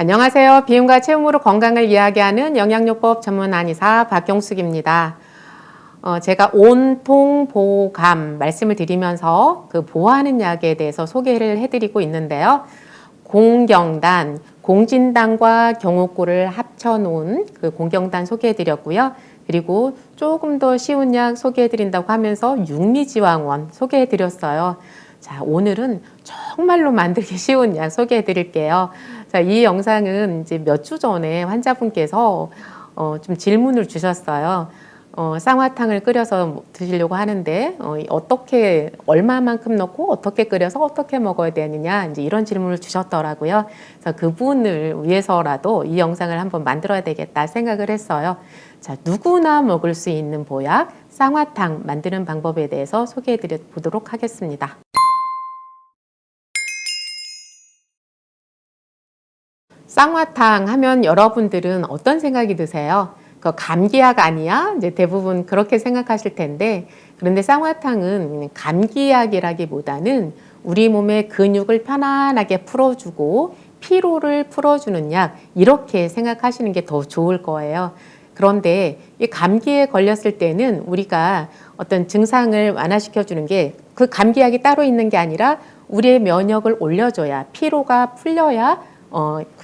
안녕하세요. 비움과 체험으로 건강을 이야기하는 영양요법 전문 한의사 박경숙입니다. 제가 온통보감 말씀을 드리면서 그 보하는 약에 대해서 소개를 해드리고 있는데요. 공경단, 공진단과 경옥고를 합쳐놓은 그 공경단 소개해드렸고요. 그리고 조금 더 쉬운 약 소개해드린다고 하면서 육리지왕원 소개해드렸어요. 자, 오늘은 정말로 만들기 쉬운 약 소개해드릴게요. 자, 이 영상은 이제 몇 주 전에 환자분께서 좀 질문을 주셨어요. 쌍화탕을 끓여서 드시려고 하는데 어떻게 얼마만큼 넣고 어떻게 끓여서 어떻게 먹어야 되느냐 이제 이런 질문을 주셨더라고요. 그래서 그분을 위해서라도 이 영상을 한번 만들어야 되겠다 생각을 했어요. 자, 누구나 먹을 수 있는 보약 쌍화탕 만드는 방법에 대해서 소개해 드려 보도록 하겠습니다. 쌍화탕 하면 여러분들은 어떤 생각이 드세요? 그 감기약 아니야? 이제 대부분 그렇게 생각하실 텐데, 그런데 쌍화탕은 감기약이라기보다는 우리 몸의 근육을 편안하게 풀어주고 피로를 풀어주는 약, 이렇게 생각하시는 게 더 좋을 거예요. 그런데 이 감기에 걸렸을 때는 우리가 어떤 증상을 완화시켜주는 게 그 감기약이 따로 있는 게 아니라 우리의 면역을 올려줘야 피로가 풀려야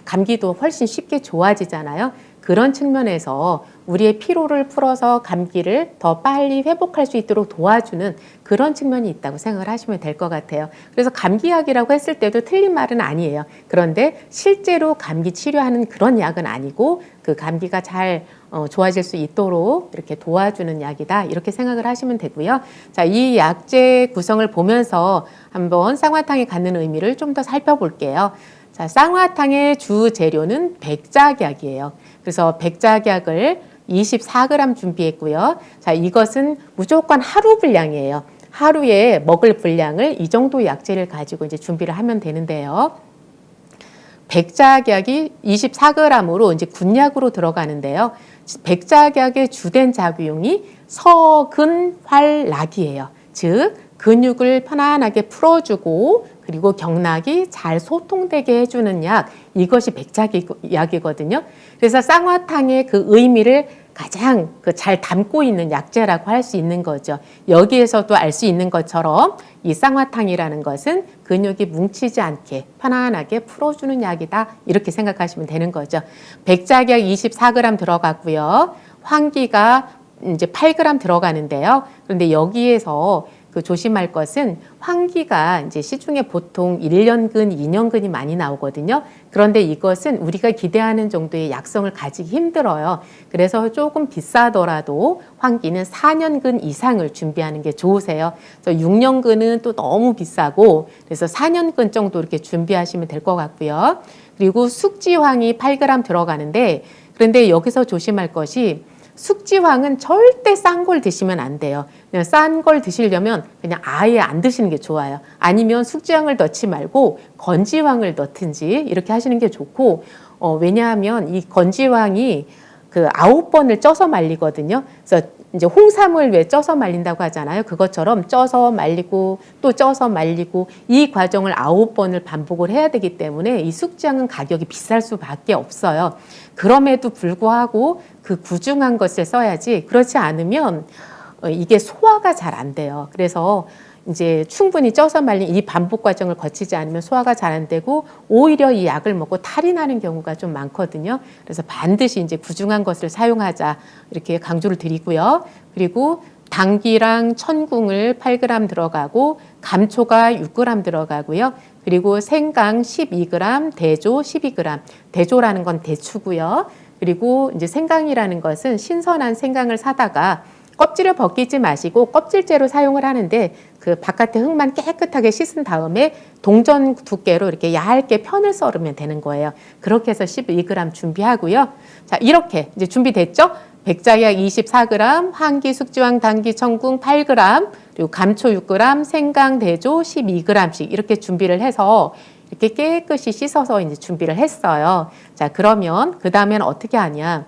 감기도 훨씬 쉽게 좋아지잖아요. 그런 측면에서 우리의 피로를 풀어서 감기를 더 빨리 회복할 수 있도록 도와주는 그런 측면이 있다고 생각을 하시면 될 것 같아요. 그래서 감기약이라고 했을 때도 틀린 말은 아니에요. 그런데 실제로 감기 치료하는 그런 약은 아니고 그 감기가 잘 좋아질 수 있도록 이렇게 도와주는 약이다. 이렇게 생각을 하시면 되고요. 자, 이 약재 구성을 보면서 한번 쌍화탕이 갖는 의미를 좀 더 살펴볼게요. 자, 쌍화탕의 주 재료는 백작약이에요. 그래서 백작약을 24g 준비했고요. 자, 이것은 무조건 하루 분량이에요. 하루에 먹을 분량을 이 정도 약재를 가지고 이제 준비를 하면 되는데요. 백작약이 24g으로 이제 군약으로 들어가는데요. 백작약의 주된 작용이 서근활락이에요. 즉, 근육을 편안하게 풀어주고 그리고 경락이 잘 소통되게 해주는 약, 이것이 백작약이거든요. 그래서 쌍화탕의 그 의미를 가장 잘 담고 있는 약재라고 할 수 있는 거죠. 여기에서도 알 수 있는 것처럼 이 쌍화탕이라는 것은 근육이 뭉치지 않게 편안하게 풀어주는 약이다. 이렇게 생각하시면 되는 거죠. 백작약 24g 들어갔고요. 황기가 이제 8g 들어가는데요. 그런데 여기에서 조심할 것은 황기가 이제 시중에 보통 1년근, 2년근이 많이 나오거든요. 그런데 이것은 우리가 기대하는 정도의 약성을 가지기 힘들어요. 그래서 조금 비싸더라도 황기는 4년근 이상을 준비하는 게 좋으세요. 그래서 6년근은 또 너무 비싸고 그래서 4년근 정도 이렇게 준비하시면 될 것 같고요. 그리고 숙지황이 8g 들어가는데 그런데 여기서 조심할 것이 숙지황은 절대 싼 걸 드시면 안 돼요. 그냥 싼 걸 드시려면 그냥 아예 안 드시는 게 좋아요. 아니면 숙지황을 넣지 말고 건지황을 넣든지 이렇게 하시는 게 좋고, 왜냐하면 이 건지황이 9번을 쪄서 말리거든요. 그래서 이제 홍삼을 왜 쪄서 말린다고 하잖아요. 그것처럼 쪄서 말리고 또 쪄서 말리고 이 과정을 9번을 반복을 해야 되기 때문에 이 숙지황은 가격이 비쌀 수밖에 없어요. 그럼에도 불구하고 그 구중한 것을 써야지, 그렇지 않으면 이게 소화가 잘 안 돼요. 그래서 이제 충분히 쪄서 말린 이 반복 과정을 거치지 않으면 소화가 잘 안 되고 오히려 이 약을 먹고 탈이 나는 경우가 좀 많거든요. 그래서 반드시 이제 구중한 것을 사용하자 이렇게 강조를 드리고요. 그리고 당귀랑 천궁을 8g 들어가고 감초가 6g 들어가고요. 그리고 생강 12g, 대조 12g. 대조라는 건 대추고요. 그리고 이제 생강이라는 것은 신선한 생강을 사다가 껍질을 벗기지 마시고 껍질째로 사용을 하는데 그 바깥의 흙만 깨끗하게 씻은 다음에 동전 두께로 이렇게 얇게 편을 썰으면 되는 거예요. 그렇게 해서 12g 준비하고요. 자, 이렇게 이제 준비됐죠? 백작약 24g, 황기, 숙지황, 당귀, 천궁 8g, 그리고 감초 6g, 생강, 대조 12g씩 이렇게 준비를 해서 이렇게 깨끗이 씻어서 이제 준비를 했어요. 자, 그러면 그 다음엔 어떻게 하냐?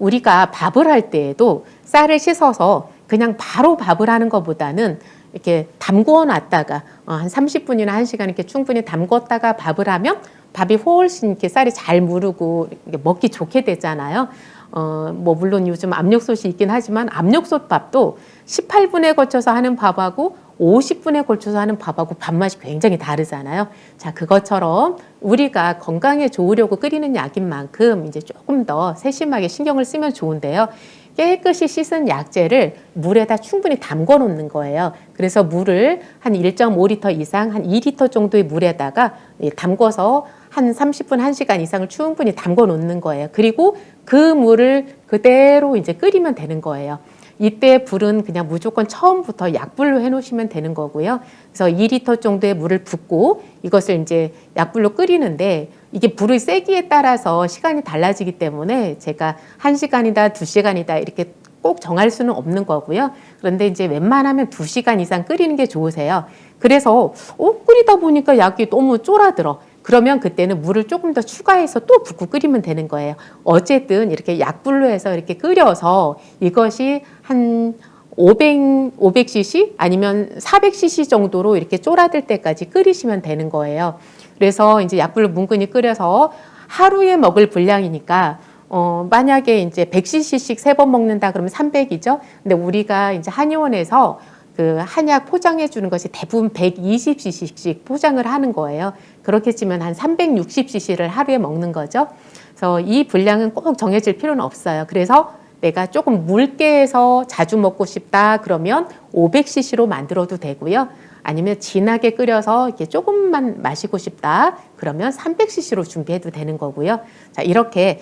우리가 밥을 할 때에도 쌀을 씻어서 그냥 바로 밥을 하는 것보다는 이렇게 담궈 놨다가 한 30분이나 1시간 이렇게 충분히 담궜다가 밥을 하면 밥이 훨씬 이렇게 쌀이 잘 무르고 먹기 좋게 되잖아요. 뭐 물론 요즘 압력솥이 있긴 하지만 압력솥 밥도 18분에 걸쳐서 하는 밥하고 50분에 걸쳐서 하는 밥하고 밥맛이 굉장히 다르잖아요. 자, 그것처럼 우리가 건강에 좋으려고 끓이는 약인 만큼 이제 조금 더 세심하게 신경을 쓰면 좋은데요. 깨끗이 씻은 약재를 물에다 충분히 담궈 놓는 거예요. 그래서 물을 한 1.5리터 이상, 한 2리터 정도의 물에다가 담궈서 한 30분, 1시간 이상을 충분히 담궈 놓는 거예요. 그리고 그 물을 그대로 이제 끓이면 되는 거예요. 이때 불은 그냥 무조건 처음부터 약불로 해 놓으시면 되는 거고요. 그래서 2리터 정도의 물을 붓고 이것을 이제 약불로 끓이는데 이게 불의 세기에 따라서 시간이 달라지기 때문에 제가 1시간이다, 2시간이다 이렇게 꼭 정할 수는 없는 거고요. 그런데 이제 웬만하면 2시간 이상 끓이는 게 좋으세요. 그래서 끓이다 보니까 약이 너무 쫄아들어. 그러면 그때는 물을 조금 더 추가해서 또 붓고 끓이면 되는 거예요. 어쨌든 이렇게 약불로 해서 이렇게 끓여서 이것이 한 500cc 아니면 400cc 정도로 이렇게 쫄아들 때까지 끓이시면 되는 거예요. 그래서 이제 약불로 뭉근히 끓여서 하루에 먹을 분량이니까 만약에 이제 100cc씩 3번 먹는다 그러면 300이죠. 근데 우리가 이제 한의원에서 그 한약 포장해 주는 것이 대부분 120cc씩 포장을 하는 거예요. 그렇게 치면 한 360cc를 하루에 먹는 거죠. 그래서 이 분량은 꼭 정해질 필요는 없어요. 그래서 내가 조금 묽게 해서 자주 먹고 싶다 그러면 500cc로 만들어도 되고요. 아니면 진하게 끓여서 이렇게 조금만 마시고 싶다 그러면 300cc로 준비해도 되는 거고요. 자, 이렇게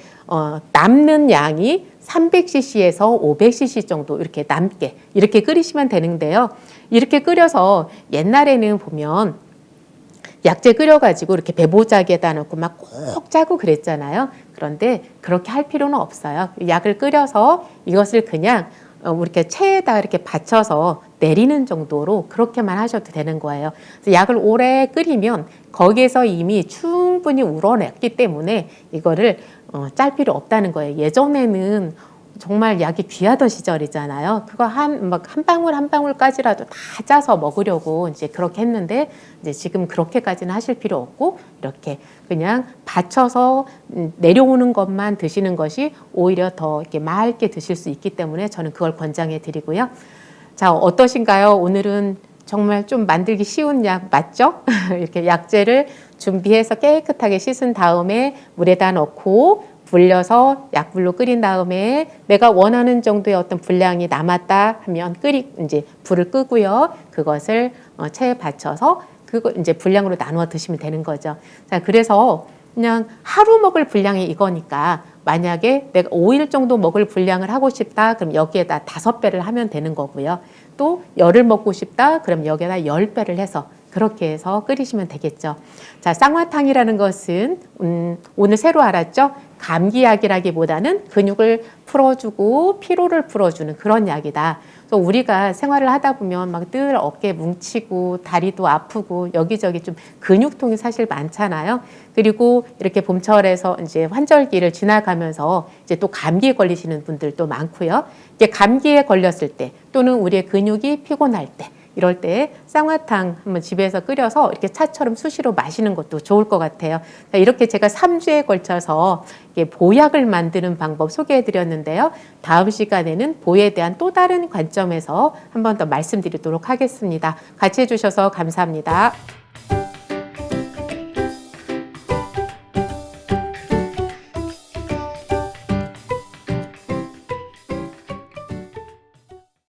남는 양이 300cc에서 500cc 정도 이렇게 남게 이렇게 끓이시면 되는데요. 이렇게 끓여서 옛날에는 보면 약재 끓여가지고 이렇게 배보자기에다 넣고 막 꼭 짜고 그랬잖아요. 그런데 그렇게 할 필요는 없어요. 약을 끓여서 이것을 그냥 이렇게 체에다 이렇게 받쳐서 내리는 정도로 그렇게만 하셔도 되는 거예요. 그래서 약을 오래 끓이면 거기에서 이미 충분히 우러냈기 때문에 이거를 짤 필요 없다는 거예요. 예전에는 정말 약이 귀하던 시절이잖아요. 그거 한 방울 한 방울까지라도 다 짜서 먹으려고 이제 그렇게 했는데 이제 지금 그렇게까지는 하실 필요 없고 이렇게 그냥 받쳐서 내려오는 것만 드시는 것이 오히려 더 이렇게 맑게 드실 수 있기 때문에 저는 그걸 권장해 드리고요. 자, 어떠신가요? 오늘은 정말 좀 만들기 쉬운 약 맞죠? 이렇게 약재를 준비해서 깨끗하게 씻은 다음에 물에다 넣고 불려서 약불로 끓인 다음에 내가 원하는 정도의 어떤 분량이 남았다 하면 이제 불을 끄고요. 그것을 체에 받쳐서 그거 이제 분량으로 나누어 드시면 되는 거죠. 자, 그래서 그냥 하루 먹을 분량이 이거니까 만약에 내가 5일 정도 먹을 분량을 하고 싶다 그럼 여기에다 5배를 하면 되는 거고요. 또 열을 먹고 싶다 그럼 여기에다 10배를 해서 그렇게 해서 끓이시면 되겠죠. 자, 쌍화탕이라는 것은 오늘 새로 알았죠? 감기약이라기보다는 근육을 풀어주고 피로를 풀어주는 그런 약이다. 그래서 우리가 생활을 하다 보면 막 늘 어깨 뭉치고 다리도 아프고 여기저기 좀 근육통이 사실 많잖아요. 그리고 이렇게 봄철에서 이제 환절기를 지나가면서 이제 또 감기에 걸리시는 분들도 많고요. 이게 감기에 걸렸을 때 또는 우리의 근육이 피곤할 때 이럴 때 쌍화탕 한번 집에서 끓여서 이렇게 차처럼 수시로 마시는 것도 좋을 것 같아요. 이렇게 제가 3주에 걸쳐서 보약을 만드는 방법 소개해 드렸는데요. 다음 시간에는 보에 대한 또 다른 관점에서 한 번 더 말씀드리도록 하겠습니다. 같이 해주셔서 감사합니다.